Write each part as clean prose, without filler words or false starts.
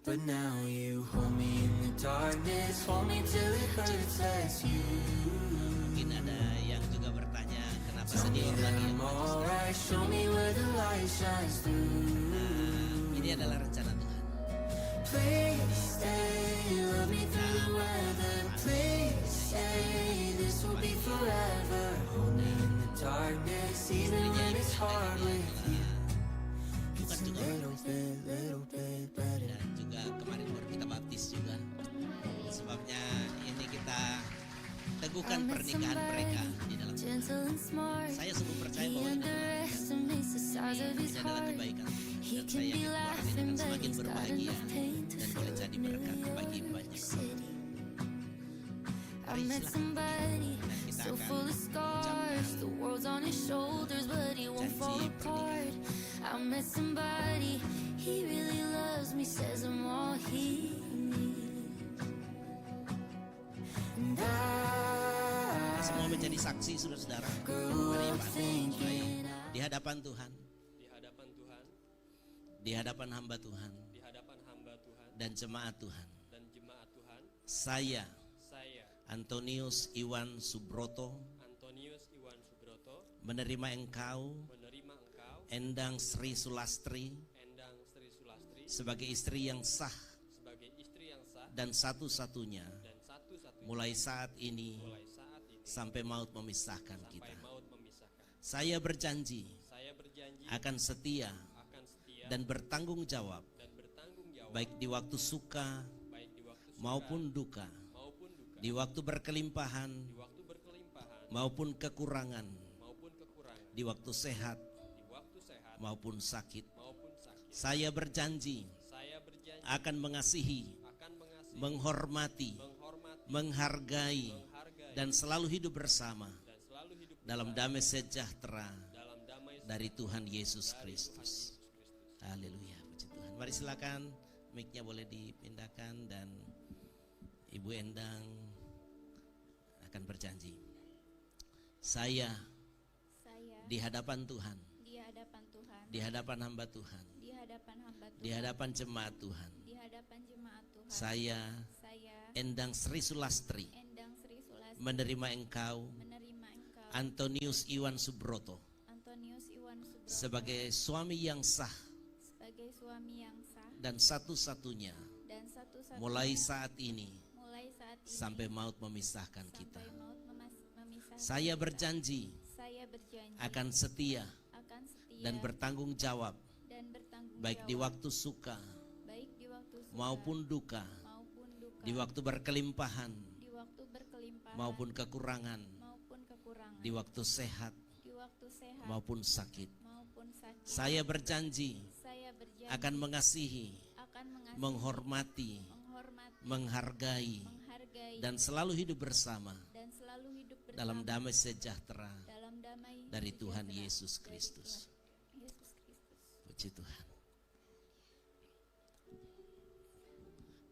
But now you hold me in the darkness, hold me till it hurts less. You Mungkin ada yang juga bertanya kenapa tell me senior that lagi yang I'm maju sekarang. alright, show me where the light shines through. Ini adalah rencana Tuhan. Please stay, love me through the weather. Please say this will be forever. Hold me in the darkness, even when it's hard with you. Bukan It's a juga little bit better. dan juga kemarin baru kita baptis juga. Sebabnya ini kita teguhkan pernikahan mereka di dalam Tuhan. Gentle and smart, Saya sungguh percaya he bahwa ini underestimates the size of his adalah heart. kebaikan. He Dan can saya be yakin bahwa ini laughing, akan but semakin he's got berbahagia enough pain to dan fill boleh up jadi berkat New bagi York banyak. City. I Mari met silakan. somebody Dan kita so akan full of scars. The world's on his shoulders, but he won't janji fall pernikahan. apart. I met somebody, he really loves me, says I'm all he needs. And Kita semua menjadi saksi saudara-saudara. Mari I'm Pak thinking di hadapan Tuhan, di hadapan Tuhan, di hadapan hamba Tuhan di hadapan hamba Tuhan dan jemaat Tuhan. dan jemaat Tuhan, Saya saya Antonius Iwan Subroto Antonius Iwan Subroto menerima engkau menerima engkau Endang Sri Sulastri Endang Sri Sulastri sebagai istri yang sah sebagai istri yang sah dan satu-satunya dan satu-satunya mulai saat ini mulai saat ini sampai maut memisahkan sampai kita. maut memisahkan. Saya berjanji Saya berjanji akan setia akan setia dan bertanggung jawab dan bertanggung jawab baik di waktu suka baik di waktu suka maupun duka, maupun duka, di waktu berkelimpahan di waktu berkelimpahan maupun kekurangan, maupun kekurangan, di waktu sehat di waktu sehat maupun sakit. maupun sakit. Saya berjanji Saya berjanji akan mengasihi, akan mengasihi, menghormati, menghormati, menghargai, menghargai dan selalu hidup bersama dan selalu hidup dalam damai sejahtera dalam damai dari Tuhan Yesus dari Tuhan Kristus. Yesus Kristus. Haleluya, puji Tuhan. Mari silakan mic-nya boleh dipindahkan dan Ibu Endang akan berjanji. Saya Saya di hadapan Tuhan, di hadapan Tuhan, di hadapan hamba Tuhan, di hadapan hamba Tuhan, di hadapan jemaat Tuhan. di hadapan jemaat Tuhan. Saya Saya Endang Sri Sulastri Endang Sri Sulastri menerima engkau menerima engkau Antonius Iwan Subroto Antonius Iwan Subroto sebagai suami yang sah sebagai suami yang sah dan satu-satunya dan satu-satunya mulai saat ini mulai saat ini sampai maut memisahkan kita. sampai maut memisahkan Saya kita. berjanji Saya berjanji akan setia akan setia dan bertanggung jawab dan bertanggung baik di jawab waktu suka baik di waktu suka maupun duka, maupun duka, di waktu berkelimpahan di waktu berkelimpahan maupun kekurangan, maupun kekurangan, di waktu sehat di waktu sehat maupun sakit. maupun sakit. Saya berjanji Saya berjanji akan mengasihi, akan mengasihi, menghormati, menghormati, menghargai, menghargai, dan selalu hidup bersama dan selalu hidup bersama dalam damai sejahtera dalam damai dari Tuhan sejahtera Yesus dari Kristus. Tuhan Yesus Kristus. Puji Tuhan.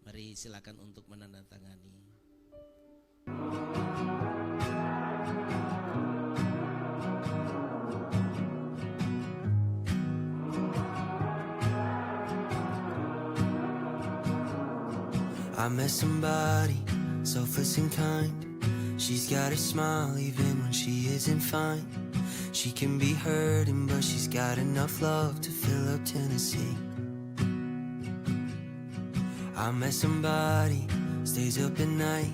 Mari silakan untuk menandatangani. I met somebody selfless and kind. She's got a smile even when she isn't fine. She can be hurting, but she's got enough love to fill up Tennessee. I met somebody stays up at night.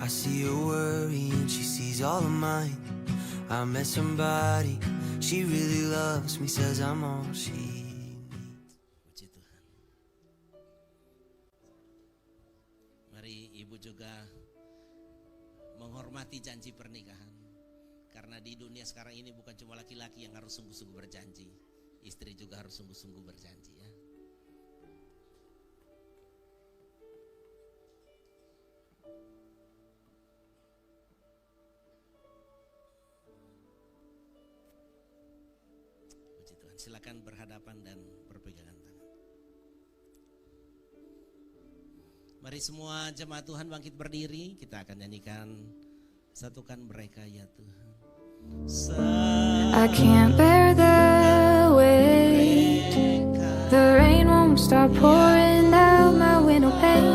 I see her worry and she sees all of mine. I met somebody, she really loves me, says I'm all she needs. Puji Tuhan. Mari ibu juga menghormati janji pernikahan. Karena di dunia sekarang ini bukan cuma laki-laki yang harus sungguh-sungguh berjanji, istri juga harus sungguh-sungguh berjanji ya. Puji Tuhan. Silakan berhadapan dan berpegangan tangan. Mari semua jemaat Tuhan bangkit berdiri. Kita akan nyanyikan Satukan Mereka ya Tuhan. I can't bear the weight. The rain won't stop pouring down pain.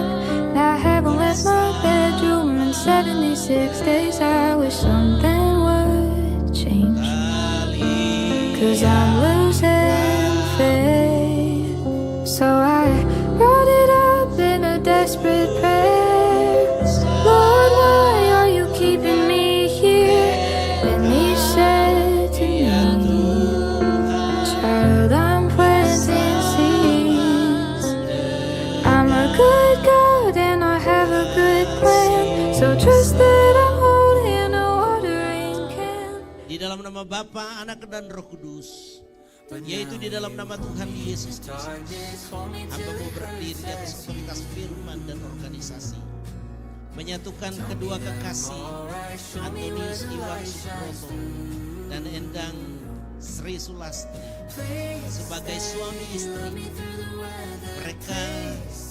And I haven't left my bedroom in 76 days. I wish something would change, 'cause I'm losing faith. So I brought it up in a desperate prayer. Lord, why are you keeping me here? Then he said to me, child, I'm planting seeds. I'm a good God and I have a good plan. So trust that I'm holding a watering can. Di dalam nama Bapa, Anak dan Roh Kudus, yaitu di dalam nama Tuhan Yesus Kristus, hamba mau berdiri di atas otoritas firman dan organisasi, menyatukan kedua kekasih Antonius Iwan Suproto dan Endang Sri Sulastri sebagai suami istri. Mereka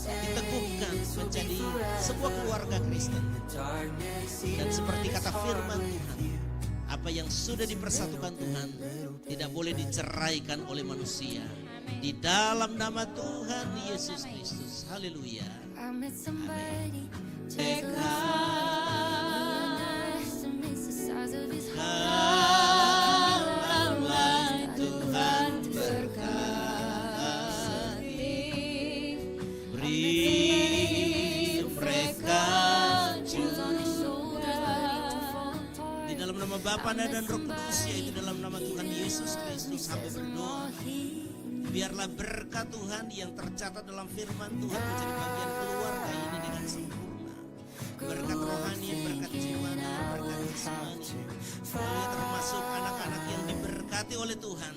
diteguhkan menjadi sebuah keluarga Kristen, dan seperti kata firman Tuhan, apa yang sudah dipersatukan Tuhan tidak boleh diceraikan oleh manusia. Di dalam nama Tuhan Yesus Kristus. Haleluya. I met somebody just Eka. nice and it's the size of his Kalaulah Tuhan berkati, beri mereka di dalam nama Bapa dan Roh Kudus, yaitu dalam nama Tuhan Yesus Kristus, hamba berdoa. Biarlah berkat Tuhan yang tercatat dalam firman Tuhan menjadi bagian keluarga ini dengan sempurna. Berkat rohani, berkat jiwani, berkat jasmani, termasuk anak-anak yang diberkati oleh Tuhan,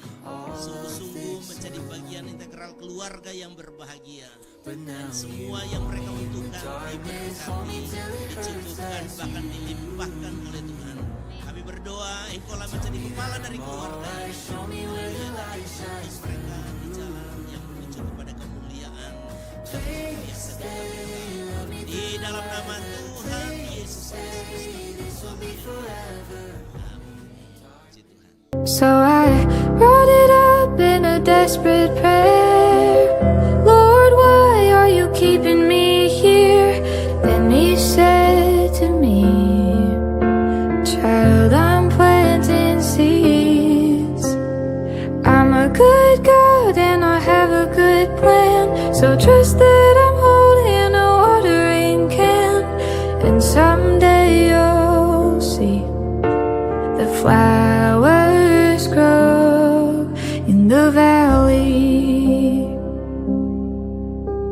sungguh-sungguh menjadi bagian integral keluarga yang berbahagia. Dan semua yang mereka butuhkan diberkati, dicukupkan, bahkan dilimpahkan oleh Tuhan. Kami berdoa, Engkaulah menjadi kepala dari keluarga. Mereka di jalan yang menuju kepada kemuliaan dan kebiasaan Tuhan. Di dalam nama Tuhan Yesus Kristus. So I brought it up in a desperate prayer. Lord, why are you keeping me here? Then he said to me, child, I'm planting seeds. I'm a good God and I have a good plan. So trust that I'm holding a watering can, and someday you'll see the flowers grow in the valley.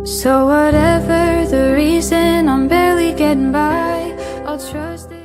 So whatever the reason, I'm barely getting by, I'll trust it.